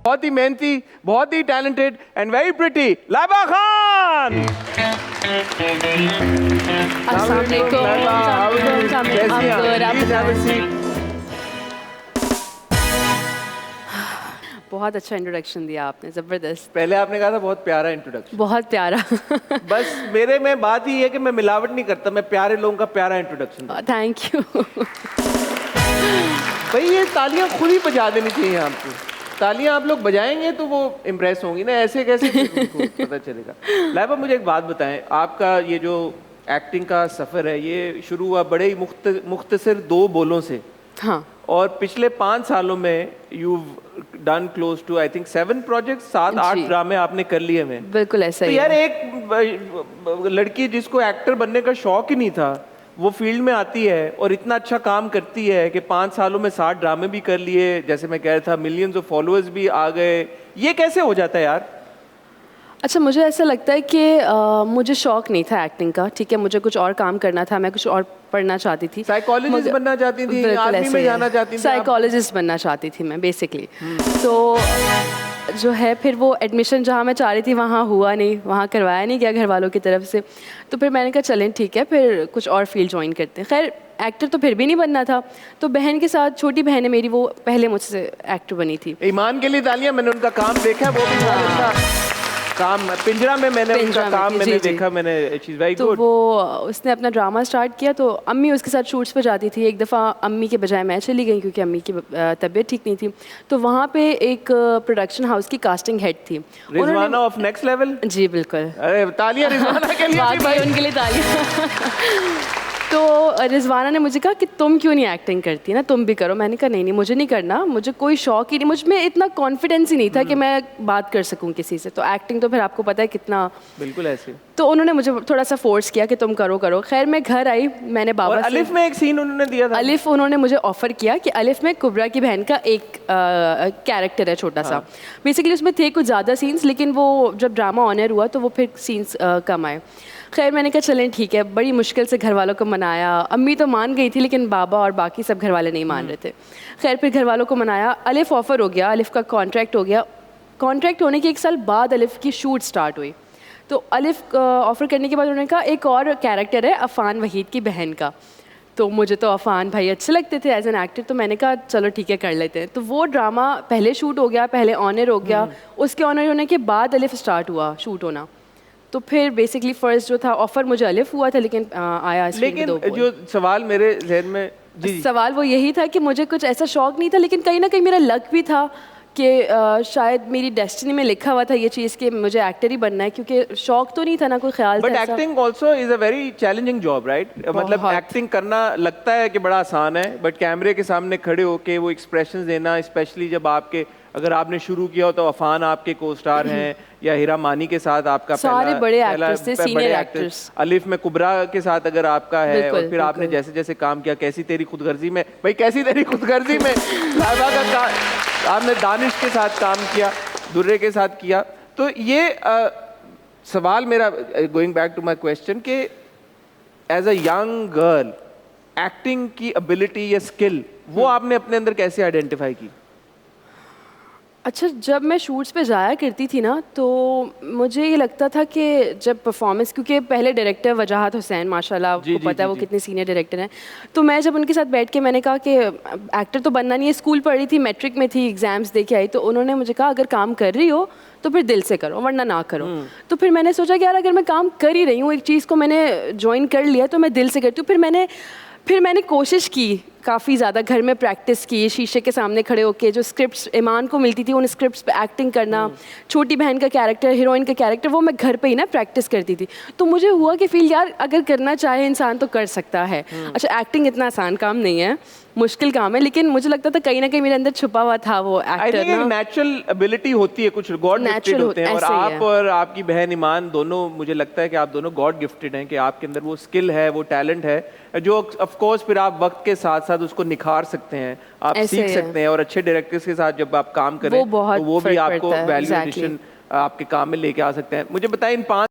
बहुत ही मेहनती, बहुत ही talented and very pretty Laiba Khan. अस्सलाम वालेकुम। बहुत अच्छा इंट्रोडक्शन दिया आपने, ज़बरदस्त। पहले आपने कहा था बहुत प्यारा इंट्रोडक्शन। बहुत प्यारा। बस मेरे में बात ही है कि मैं मिलावट नहीं करता, मैं प्यारे लोगों का प्यारा इंट्रोडक्शन। Thank you. भाई ये तालियां खुद ही बजा देनी चाहिए आपको। तालियां आप लोग बजाएंगे तो वो इम्प्रेस होंगी ना, ऐसे कैसे उनको पता चलेगा। लाइबा मुझे एक बात बताएं, आपका ये जो एक्टिंग का सफ़र है ये शुरू हुआ बड़े ही मुख्तसर 2 बोलों से। हाँ। और पिछले 5 सालों में you done close to I think 7 projects, 7-8 ड्रामे आपने कर लिए हैं। बिल्कुल ऐसा तो ही यार है। एक लड़की जिसको एक्टर बनने का शौक ही नहीं था वो फील्ड में आती है और इतना अच्छा काम करती है कि 5 सालों में 7 ड्रामे भी कर लिए, जैसे मैं कह रहा था मिलियंस ऑफ फॉलोअर्स भी आ गए। ये कैसे हो जाता है यार? अच्छा, मुझे ऐसा लगता है कि मुझे शौक नहीं था एक्टिंग का, ठीक है, मुझे कुछ और काम करना था, मैं कुछ और पढ़ना चाहती थी। साइकोलॉजिस्ट बनना चाहती थी, आर्मी में जाना चाहती थी? साइकोलॉजिस्ट बनना चाहती थी मैं बेसिकली। तो जो है फिर वो एडमिशन जहाँ मैं चाह रही थी वहाँ हुआ नहीं, वहाँ करवाया नहीं गया घर वालों की तरफ से। तो फिर मैंने कहा चलें ठीक है, फिर कुछ और फील्ड ज्वाइन करते हैं। खैर एक्टर तो फिर भी नहीं बनना था, तो बहन के साथ, छोटी बहन है मेरी, वो पहले मुझसे एक्टर बनी थी। ईमान के लिए तालियां, मैंने उनका काम देखा, वो भी बहुत अच्छा काम। पिंजरा में मैंने उनका काम मैंने देखा, मैंने चीज़ वेरी गुड। तो वो उसने अपना ड्रामा स्टार्ट किया, तो अम्मी उसके साथ शूट्स पे जाती थी। एक दफ़ा अम्मी के बजाय मैं चली गई क्योंकि अम्मी की तबीयत ठीक नहीं थी। तो वहाँ पे एक प्रोडक्शन हाउस की कास्टिंग हेड थी, रिजवाना ऑफ नेक्स्ट लेवल। जी बिल्कुल। अरे तालियां रिजवाना के लिए भाई, उनके लिए तालियां। तो रिजवाना ने मुझे कहा कि तुम क्यों नहीं एक्टिंग करती ना, तुम भी करो। मैंने कहा नहीं मुझे नहीं करना, मुझे कोई शौक ही नहीं, मुझ में इतना कॉन्फिडेंस ही नहीं था कि मैं बात कर सकूं किसी से। तो एक्टिंग तो फिर आपको पता है कितना। बिल्कुल ऐसे। तो उन्होंने मुझे थोड़ा सा फोर्स किया कि तुम करो करो। खैर मैं घर आई, मैंने बाबा और अलिफ में एक सीन उन्होंने दिया था। अलिफ उन्होंने मुझे ऑफर किया कि अलिफ में कुबरा की बहन का एक कैरेक्टर है छोटा सा। बेसिकली उसमें थे कुछ ज़्यादा सीन्स, लेकिन वो जब ड्रामा ऑनर हुआ तो वो फिर सीन्स कम आए। खैर मैंने कहा चलें ठीक है, बड़ी मुश्किल से घर वालों को मनाया। अम्मी तो मान गई थी लेकिन बाबा और बाकी सब घर वाले नहीं मान रहे थे। खैर फिर घर वालों को मनाया, अलिफ ऑफ़र हो गया, अलिफ का कॉन्ट्रैक्ट हो गया। कॉन्ट्रैक्ट होने के 1 साल बाद अलिफ की शूट स्टार्ट हुई। तो अलिफ ऑफ़र करने के बाद उन्होंने कहा एक और कैरेक्टर है अफ़ान वहीद की बहन का। तो मुझे तो अफ़ान भाई अच्छे लगते थे एज एन एक्टर, तो मैंने कहा चलो ठीक है कर लेते हैं। तो वो ड्रामा पहले शूट हो गया, पहले ऑनर हो गया, उसके ऑनर होने के बाद अलिफ स्टार्ट हुआ शूट होना। तो फिर बेसिकली फर्स्ट जो था ऑफर मुझे अलिफ हुआ था, लेकिन आया लेकिन जो सवाल मेरे जहन में जी सवाल वो यही था कि मुझे कुछ ऐसा शौक नहीं था, लेकिन कहीं ना कहीं मेरा लक भी था कि शायद मेरी डेस्टिनी में लिखा हुआ था ये चीज़ कि मुझे एक्टर ही बनना है, क्योंकि शौक तो नहीं था ना कोई ख्याल था। But acting also is a very challenging job right? मतलब एक्टिंग करना लगता है कि बड़ा आसान है, बट कैमरे के सामने खड़े होके वो एक्सप्रेशंस देना, स्पेशली जब आपके अगर आपने शुरू किया हो तो अफान आपके को स्टार हैं, या हीरा मानी के साथ आपका सारे बड़े एक्टर्स थे, सीनियर एक्टर्स। अलिफ में कुबरा के साथ अगर आपका है, और फिर आपने जैसे जैसे काम किया, कैसी तेरी खुदगर्जी में, भाई कैसी तेरी खुदगर्जी में लाइबा का आपने दानिश के साथ काम किया, दुर्रे के साथ किया। तो ये सवाल मेरा, going back to my question, कि as a young girl acting की एबिलिटी या स्किल वो आपने अपने अंदर कैसे आइडेंटिफाई की? अच्छा, जब मैं शूट्स पे जाया करती थी ना, तो मुझे ये लगता था कि जब परफॉर्मेंस, क्योंकि पहले डायरेक्टर वजाहत हुसैन माशाल्लाह आपको पता है वो कितने सीनियर डायरेक्टर हैं, तो मैं जब उनके साथ बैठ के मैंने कहा कि एक्टर तो बनना नहीं है, स्कूल पढ़ी थी, मैट्रिक में थी, एग्ज़ाम्स दे के आई, तो उन्होंने मुझे कहा अगर काम कर रही हो तो फिर दिल से करो वरना ना करो। तो फिर मैंने सोचा कि यार अगर मैं काम कर ही रही हूँ, एक चीज़ को मैंने ज्वाइन कर लिया तो मैं दिल से करती हूँ। फिर मैंने कोशिश की काफ़ी ज़्यादा, घर में प्रैक्टिस की, शीशे के सामने खड़े होके जो स्क्रिप्ट्स ईमान को मिलती थी उन स्क्रिप्ट्स पे एक्टिंग करना, छोटी बहन का कैरेक्टर, हीरोइन का कैरेक्टर, वो मैं घर पे ही ना प्रैक्टिस करती थी। तो मुझे हुआ कि फील यार अगर करना चाहे इंसान तो कर सकता है। अच्छा, एक्टिंग इतना आसान काम नहीं है, मुश्किल काम है, लेकिन मुझे लगता था कहीं ना कहीं मेरे अंदर छुपा हुआ था वो एक्टर ना। नेचुरल एबिलिटी होती है, कुछ गॉड गिफ्टेड होते हैं, और आप और आपकी बहन ईमान दोनों, मुझे लगता है कि आप दोनों गॉड गिफ्टेड हैं, कि आपके अंदर वो स्किल है, वो टैलेंट है, जो ऑफ कोर्स फिर आप वक्त के साथ साथ उसको निखार सकते हैं, आप सीख सकते हैं, और अच्छे डायरेक्टर्स के साथ जब आप काम करें तो वो भी आपको वैल्यू एडिशन आपके काम में लेके आ सकते हैं। मुझे बताएं इन 5